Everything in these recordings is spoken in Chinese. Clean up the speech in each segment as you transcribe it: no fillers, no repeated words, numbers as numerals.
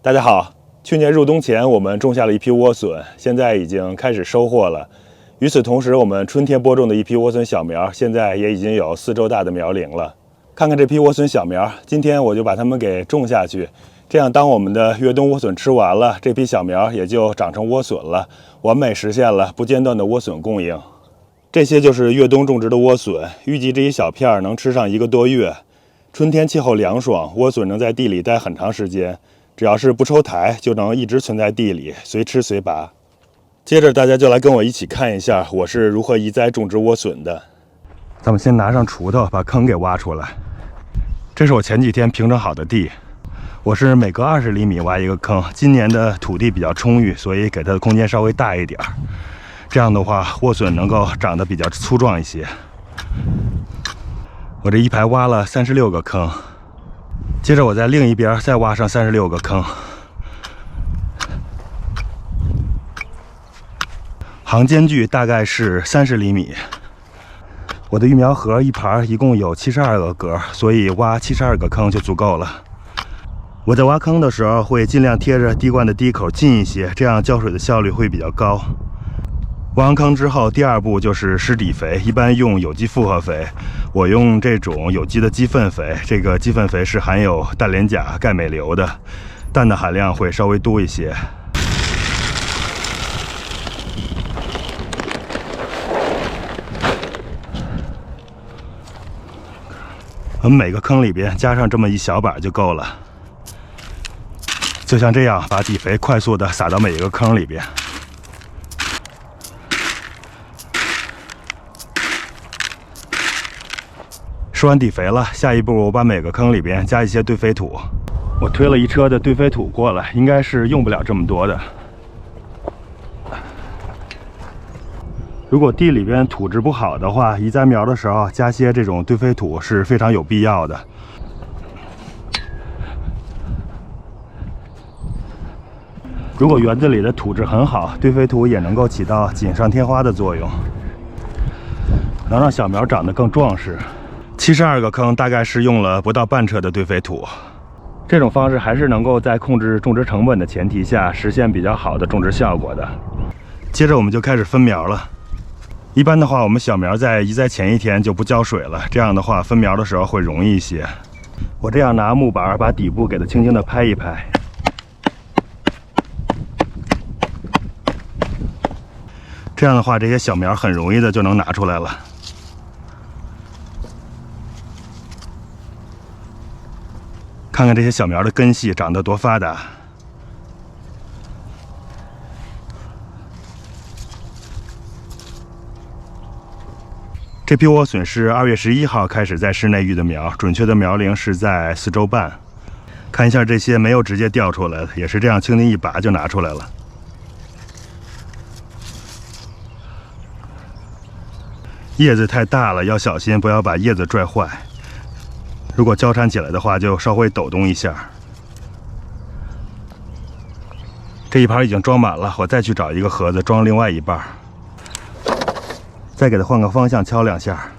大家好，去年入冬前我们种下了一批莴笋，现在已经开始收获了。与此同时，我们春天播种的一批莴笋小苗，现在也已经有4周大的苗龄了。看看这批莴笋小苗，今天我就把它们给种下去。这样，当我们的越冬莴笋吃完了，这批小苗也就长成莴笋了，完美实现了不间断的莴笋供应。这些就是越冬种植的莴笋，预计这一小片能吃上1个多月。春天气候凉爽，莴笋能在地里待很长时间，只要是不抽苔，就能一直存在地里，随吃随拔。接着大家就来跟我一起看一下我是如何移栽种植莴笋的。咱们先拿上锄头把坑给挖出来。这是我前几天平整好的地，我是每隔20厘米挖一个坑。今年的土地比较充裕，所以给它的空间稍微大一点，这样的话莴笋能够长得比较粗壮一些。我这一排挖了36个坑，接着我在另一边再挖上36个坑，行间距大概是30厘米。我的育苗盒一盘一共有72个格，所以挖72个坑就足够了。我在挖坑的时候会尽量贴着滴灌的滴口近一些，这样浇水的效率会比较高。挖完坑之后，第2步就是施底肥，一般用有机复合肥，我用这种有机的鸡粪肥。这个鸡粪肥是含有氮联钾、钙镁硫的，氮的含量会稍微多一些。我们每个坑里边加上这么一小把就够了，就像这样把底肥快速的撒到每一个坑里边。施完底肥了，下一步我把每个坑里边加一些堆肥土。我推了一车的堆肥土过来，应该是用不了这么多的。如果地里边土质不好的话，移栽苗的时候加些这种堆肥土是非常有必要的。如果园子里的土质很好，堆肥土也能够起到锦上添花的作用，能让小苗长得更壮实。72个坑大概是用了不到半车的堆肥土，这种方式还是能够在控制种植成本的前提下实现比较好的种植效果的。接着我们就开始分苗了。一般的话，我们小苗在移栽前1天就不浇水了，这样的话分苗的时候会容易一些。我这样拿木板把底部给它轻轻的拍一拍，这样的话这些小苗很容易的就能拿出来了。看看这些小苗的根系长得多发达。这批莴笋是2月11号开始在室内育的苗，准确的苗龄是在4周半。看一下这些没有直接掉出来的，也是这样轻轻一拔就拿出来了。叶子太大了，要小心不要把叶子拽坏。如果交缠起来的话，就稍微抖动一下。这一盘已经装满了，我再去找一个盒子装另外一半。再给它换个方向敲2下。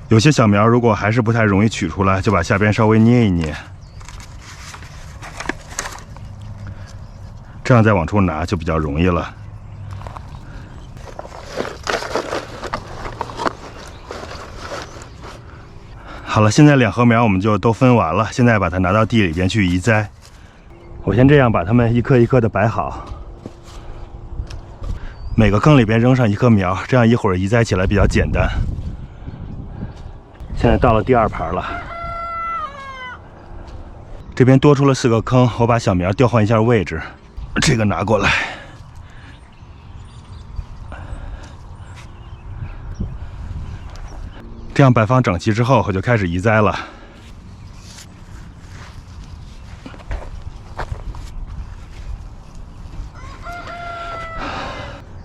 有些小苗如果还是不太容易取出来，就把下边稍微捏一捏，这样再往出拿就比较容易了。好了，现在2盒苗我们就都分完了，现在把它拿到地里边去移栽。我先这样把它们一颗一颗的摆好，每个坑里边扔上1颗苗，这样一会儿移栽起来比较简单。现在到了第2盘了，这边多出了4个坑，我把小苗调换一下位置，这个拿过来，这样摆放整齐之后，我就开始移栽了。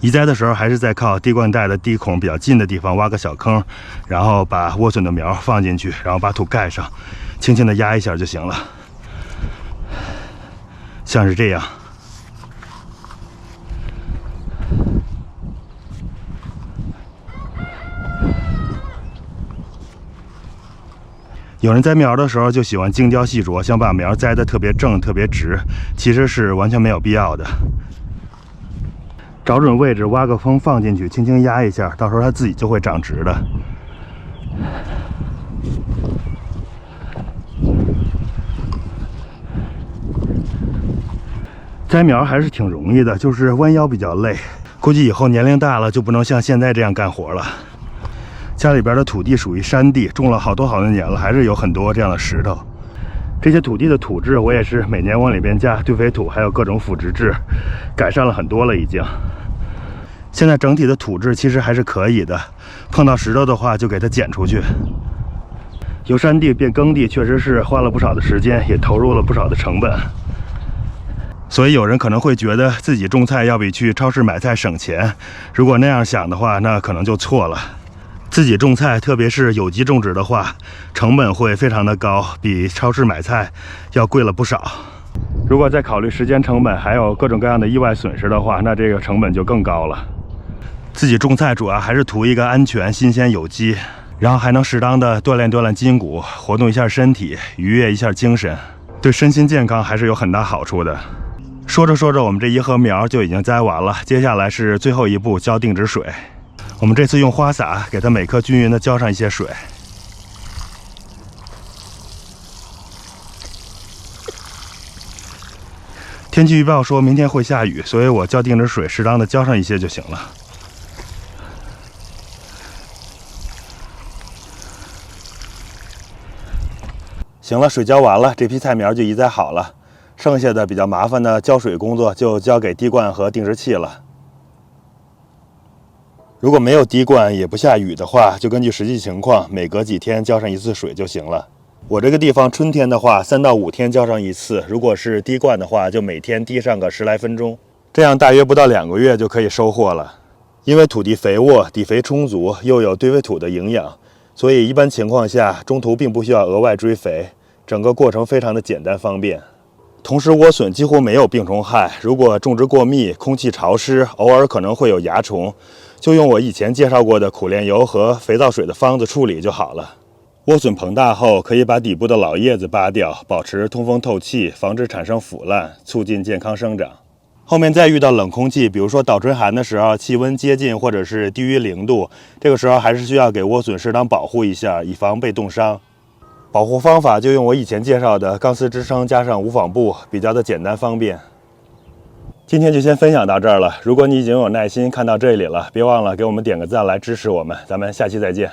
移栽的时候还是在靠滴灌带的滴孔比较近的地方挖个小坑，然后把莴笋的苗放进去，然后把土盖上，轻轻的压一下就行了，像是这样。有人栽苗的时候就喜欢精雕细琢，想把苗栽得特别正、特别直，其实是完全没有必要的。找准位置，挖个坑放进去，轻轻压一下，到时候它自己就会长直的。栽苗还是挺容易的，就是弯腰比较累。估计以后年龄大了就不能像现在这样干活了。家里边的土地属于山地，种了好多年了，还是有很多这样的石头。这些土地的土质，我也是每年往里边加堆肥土，还有各种腐殖质，改善了很多了已经。现在整体的土质其实还是可以的，碰到石头的话就给它捡出去。由山地变耕地，确实是花了不少的时间，也投入了不少的成本。所以有人可能会觉得自己种菜要比去超市买菜省钱，如果那样想的话，那可能就错了。自己种菜，特别是有机种植的话，成本会非常的高，比超市买菜要贵了不少。如果再考虑时间成本，还有各种各样的意外损失的话，那这个成本就更高了。自己种菜主要还是图一个安全、新鲜、有机，然后还能适当的锻炼筋骨，活动一下身体，愉悦一下精神，对身心健康还是有很大好处的。说着说着，我们这一盒苗就已经栽完了，接下来是最后一步，浇定植水。我们这次用花洒给它每棵均匀的浇上一些水。天气预报说明天会下雨，所以我浇定植水，适当的浇上一些就行了。行了，水浇完了，这批菜苗就移栽好了。剩下的比较麻烦的浇水工作就交给滴灌和定植器了。如果没有滴灌也不下雨的话，就根据实际情况，每隔几天浇上一次水就行了。我这个地方春天的话，3到5天浇上一次；如果是滴灌的话，就每天滴上个10来分钟，这样大约不到2个月就可以收获了。因为土地肥沃，底肥充足，又有堆肥土的营养，所以一般情况下中途并不需要额外追肥，整个过程非常的简单方便。同时莴笋几乎没有病虫害，如果种植过密、空气潮湿，偶尔可能会有蚜虫，就用我以前介绍过的苦楝油和肥皂水的方子处理就好了。莴笋膨大后，可以把底部的老叶子扒掉，保持通风透气，防止产生腐烂，促进健康生长。后面再遇到冷空气，比如说倒春寒的时候，气温接近或者是低于0度，这个时候还是需要给莴笋适当保护一下，以防被冻伤。保护方法就用我以前介绍的钢丝支撑加上无纺布，比较的简单方便。今天就先分享到这儿了。如果你已经有耐心看到这里了，别忘了给我们点个赞来支持我们。咱们下期再见。